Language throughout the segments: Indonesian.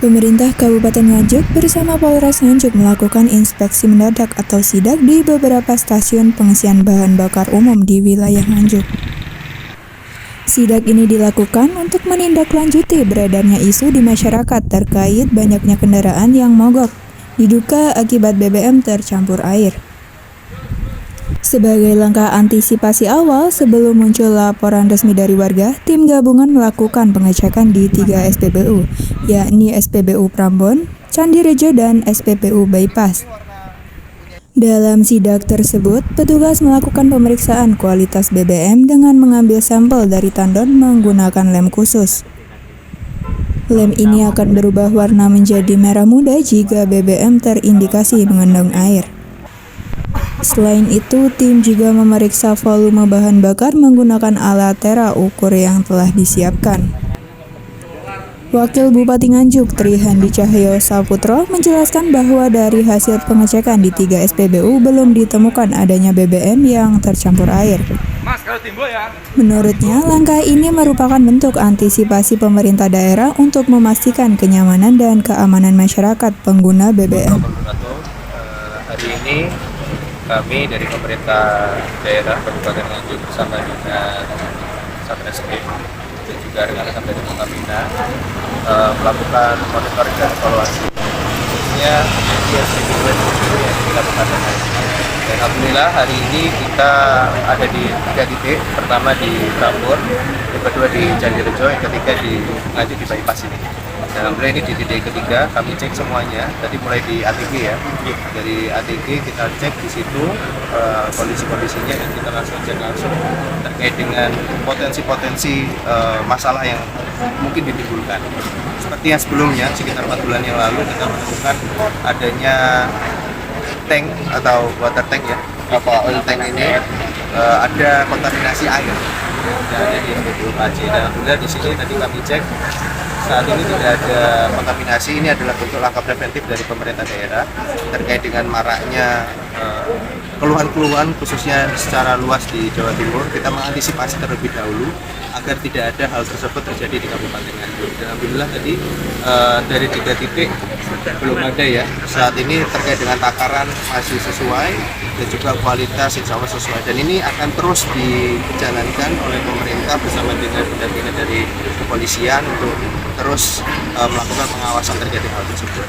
Pemerintah Kabupaten Nganjuk bersama Polres Nganjuk melakukan inspeksi mendadak atau sidak di beberapa stasiun pengisian bahan bakar umum di wilayah Nganjuk. Sidak ini dilakukan untuk menindaklanjuti beredarnya isu di masyarakat terkait banyaknya kendaraan yang mogok, diduga akibat BBM tercampur air. Sebagai langkah antisipasi awal sebelum muncul laporan resmi dari warga, tim gabungan melakukan pengecekan di 3 SPBU, yakni SPBU Prambon, Candirejo, dan SPBU Bypass. Dalam sidak tersebut, petugas melakukan pemeriksaan kualitas BBM dengan mengambil sampel dari tandon menggunakan lem khusus. Lem ini akan berubah warna menjadi merah muda jika BBM terindikasi mengandung air. Selain itu, tim juga memeriksa volume bahan bakar menggunakan alat tera ukur yang telah disiapkan. Wakil Bupati Nganjuk, Tri Handi Cahyo Saputro, menjelaskan bahwa dari hasil pengecekan di 3 SPBU belum ditemukan adanya BBM yang tercampur air. Menurutnya, langkah ini merupakan bentuk antisipasi pemerintah daerah untuk memastikan kenyamanan dan keamanan masyarakat pengguna BBM. Hari ini kami dari pemerintah daerah Kabupaten Nganjuk bersama dengan Satreskrim dan juga rekan-rekan dari Pertamina melakukan monitoring dan evaluasi, khususnya di SPBU yang dilakukan. Dan alhamdulillah hari ini kita ada di 3 titik, pertama di Prambon, yang kedua di Candirejo, yang ketiga di Nganjuk di Bypass ini. Dan alhamdulillah ini di titik ketiga kami cek semuanya, tadi mulai di ATG ya, dari ATG kita cek di situ kondisi-kondisinya dan kita langsung cek langsung terkait dengan potensi-potensi masalah yang mungkin ditimbulkan. Seperti yang sebelumnya, sekitar 4 bulan yang lalu kita menemukan adanya tank atau water tank ya, oil tank ini ada kontaminasi air dari SPBU Pace. Dan alhamdulillah di sini tadi kami cek saat ini tidak ada kontaminasi. Ini adalah bentuk langkah preventif dari pemerintah daerah terkait dengan maraknya keluhan-keluhan khususnya secara luas di Jawa Timur. Kita mengantisipasi terlebih dahulu agar tidak ada hal tersebut terjadi di Kabupaten Nganjuk. Dan alhamdulillah tadi dari 3 titik belum ada ya. Saat ini terkait dengan takaran masih sesuai dan juga kualitas insya Allah sesuai. Dan ini akan terus dijalankan oleh pemerintah bersama dengan pendampingan dari kepolisian untuk terus melakukan pengawasan terkait hal tersebut.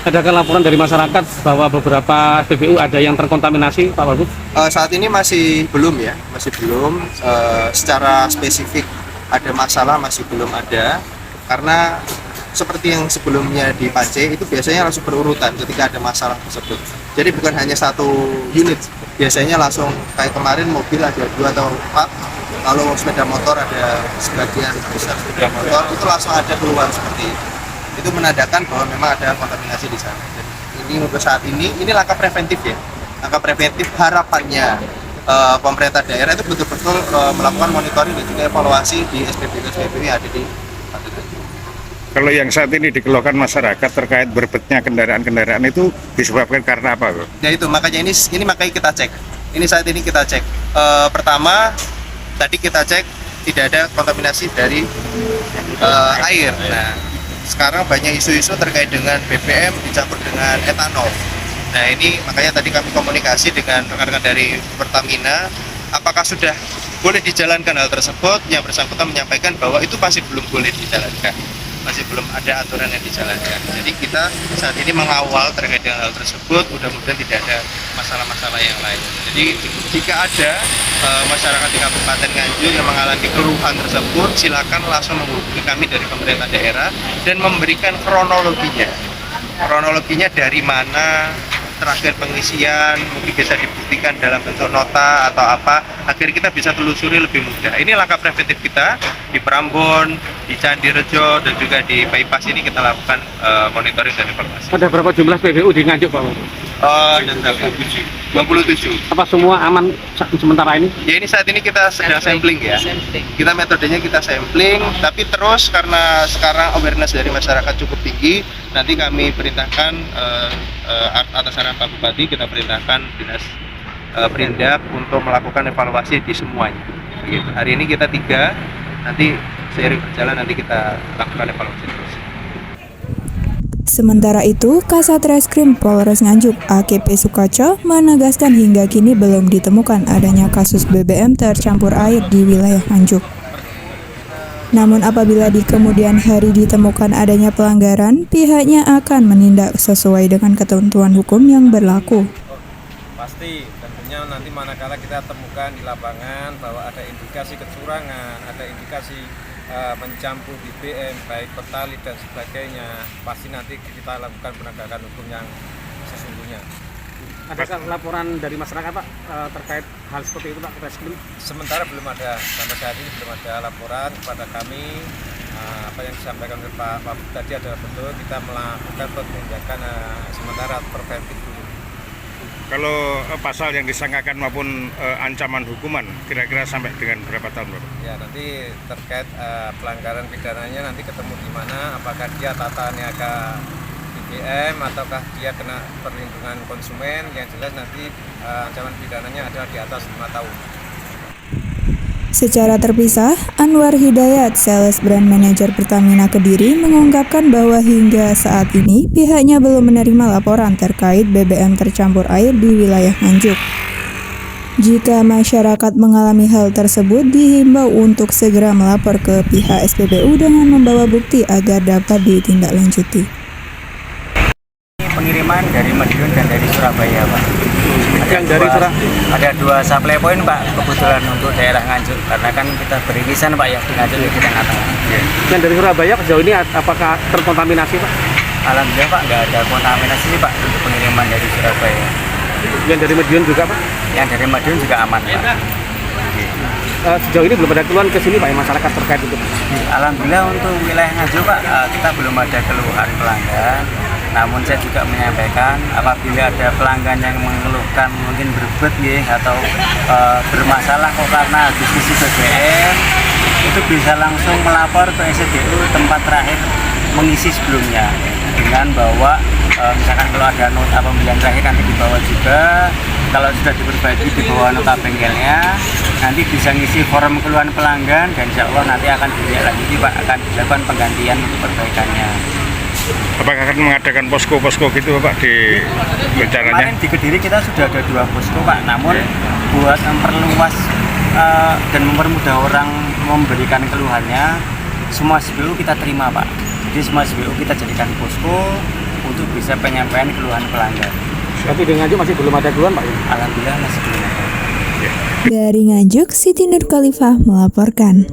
Adakah laporan dari masyarakat bahwa beberapa SPBU ada yang terkontaminasi, Pak Wagub? Saat ini masih belum ya, masih belum. Secara spesifik ada masalah masih belum ada, karena seperti yang sebelumnya di Pace itu biasanya langsung berurutan ketika ada masalah tersebut. Jadi bukan hanya satu unit, biasanya langsung kayak kemarin mobil ada 2 atau 4, lalu sepeda motor ada sebagian besar sepeda motor, itu langsung ada keluhan seperti itu menandakan bahwa memang ada kontaminasi di sana. Dan ini untuk saat ini langkah preventif ya, langkah preventif. Harapannya pemerintah daerah itu betul-betul melakukan monitoring dan juga evaluasi di SPBU yang ada di Kalau yang saat ini dikeluhkan masyarakat terkait berbetnya kendaraan-kendaraan itu disebabkan karena apa, Bro? Ya itu makanya ini makanya kita cek. Ini saat ini kita cek. Pertama tadi kita cek tidak ada kontaminasi dari air. Nah, sekarang banyak isu-isu terkait dengan BBM dicampur dengan etanol. Nah, ini makanya tadi kami komunikasi dengan rekan-rekan dari Pertamina, apakah sudah boleh dijalankan hal tersebut. Yang bersangkutan menyampaikan bahwa itu masih belum boleh dijalankan, masih belum ada aturan yang dijalankan. Jadi kita saat ini mengawal terkait dengan hal tersebut, mudah-mudahan tidak ada masalah-masalah yang lain. Jadi jika ada masyarakat di Kabupaten Nganjuk yang mengalami keluhan tersebut, silakan langsung menghubungi kami dari pemerintah daerah dan memberikan kronologinya dari mana terakhir pengisian, mungkin bisa dibuktikan dalam bentuk nota atau apa, agar kita bisa telusuri lebih mudah. Ini langkah preventif kita di Prambon, di Candirejo, dan juga di Bypass ini kita lakukan monitoring dan evaluasi. Ada berapa jumlah SPBU di Nganjuk, Pak Wagub? 27. Apa semua aman sementara ini? Ya, ini saat ini kita sedang sampling ya. Kita metodenya kita sampling, tapi terus karena sekarang awareness dari masyarakat cukup tinggi, nanti kami perintahkan atas arahan Pak Bupati, kita perintahkan dinas Perindak untuk melakukan evaluasi di semuanya. Begitu. Hari ini kita 3, nanti seiring berjalan nanti kita lakukan evaluasi terus. Sementara itu, Kasat Reskrim Polres Nganjuk AKP Sukaco menegaskan hingga kini belum ditemukan adanya kasus BBM tercampur air di wilayah Nganjuk. Namun apabila di kemudian hari ditemukan adanya pelanggaran, pihaknya akan menindak sesuai dengan ketentuan hukum yang berlaku. Pasti tentunya nanti manakala kita temukan di lapangan bahwa ada indikasi kecurangan, ada indikasi mencampur BBM baik pertalit dan sebagainya, pasti nanti kita lakukan penegakan hukum yang sesungguhnya. Adakah laporan dari masyarakat Pak terkait hal seperti itu Pak? Reskrim? Sementara belum ada, sampai saat ini belum ada laporan kepada kami. Apa yang disampaikan oleh Pak Wabub tadi adalah betul, kita melakukan penindakan sementara preventif dulu. Kalau pasal yang disangkakan maupun ancaman hukuman kira-kira sampai dengan berapa tahun, Bapak? Ya, nanti terkait pelanggaran pidananya nanti ketemu di mana, apakah dia tata niaga BBM ataukah dia kena perlindungan konsumen. Yang jelas nanti ancaman pidananya adalah di atas 5 tahun. Secara terpisah, Anwar Hidayat, Sales Brand Manager Pertamina Kediri, mengungkapkan bahwa hingga saat ini pihaknya belum menerima laporan terkait BBM tercampur air di wilayah Nganjuk. Jika masyarakat mengalami hal tersebut, dihimbau untuk segera melapor ke pihak SPBU dengan membawa bukti agar dapat ditindaklanjuti. Pengiriman dari Madiun dan dari Surabaya, Pak. Ada dua supply point, Pak, kebetulan untuk daerah Nganjuk, karena kan kita beririsan, Pak, ya di Nganjuk di Tengah-Tengah. Yang dari Surabaya sejauh ini apakah terkontaminasi Pak? Alhamdulillah, Pak, nggak ada kontaminasi sih, Pak, untuk pengiriman dari Surabaya. Yang dari Madiun juga Pak? Yang dari Madiun juga aman, Pak. Sejauh ini belum ada keluhan ke sini Pak, yang masyarakat terkait itu? Alhamdulillah untuk wilayah Nganjuk, Pak, kita belum ada keluhan pelanggan. Namun saya juga menyampaikan apabila ada pelanggan yang mengeluhkan mungkin berbet ya, atau bermasalah kok karena habis isi BBM, itu bisa langsung melapor ke SPBU tempat terakhir mengisi sebelumnya, dengan bawa misalkan kalau ada nota pembelian terakhir nanti dibawa juga. Kalau sudah diperbaiki dibawa nota bengkelnya, nanti bisa ngisi form keluhan pelanggan dan insya Allah nanti akan ditindaklanjuti, Pak, akan dilakukan penggantian untuk perbaikannya. Apakah akan mengadakan posko-posko gitu, Pak, di rencananya? Kemarin di Kediri kita sudah ada 2 posko, Pak. Namun buat memperluas dan mempermudah orang memberikan keluhannya, semua SPBU kita terima, Pak. Jadi semua SPBU kita jadikan posko untuk bisa penyampaian keluhan pelanggan. Tapi di Nganjuk masih belum ada keluhan Pak? Alhamdulillah masih belum ada. Dari Nganjuk, Siti Nur Khalifah melaporkan.